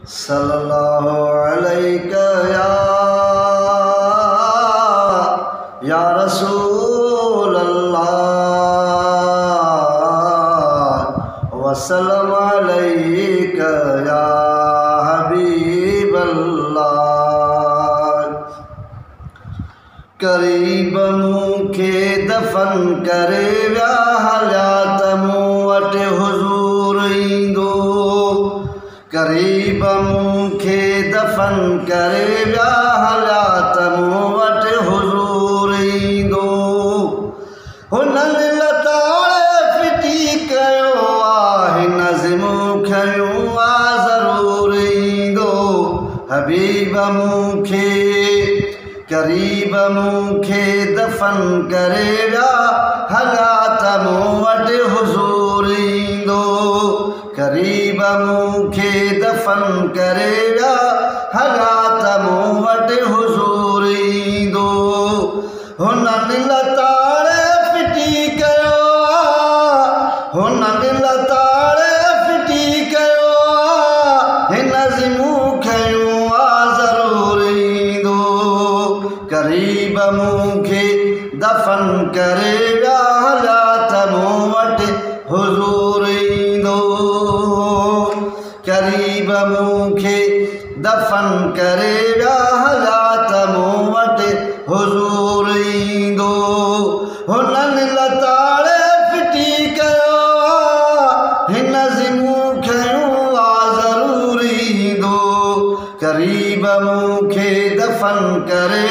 सल्लल्लाहु अलैका या रसूल अल्लाह वसल्लम अलैका या हबीब अल्लाह। करीब मूंखे दफन करे विया हलिया त मूं वटि हुज़ूर ईंदो। करीब मूंखे दफन करे विया हलिया त मूं वटि हुज़ूर ईंदो। हुननि लताड़े फिटी कयो आहे नज़्मूं खयूं आ ज़रूर ईंदो। हबीब मूंखे करीब मूंखे दफन करे विया हलिया त मूं वटि हुज़ूर ईंदो। करीब मूंखे दफन करे विया हलिया त मूं वटि हुज़ूर ईंदो। हुननि लताड़े फिटी कयो आहे हुननि लताड़े फिटी कयो आहे हिन नज़्मूं खयूं आ ज़रूर ईंदो। करीब मूंखे दफन करे विया हलिया त मूं वटि हुज़ूर ईंदो। करीब मूंखे दफन करे विया हलिया त मूं वटि हुज़ूर ईंदो। हुननि लताड़े फिटी कयो आहे हिन नज़्मूं खयूं आ ज़रूर ईंदो। करीब मूंखे दफन करे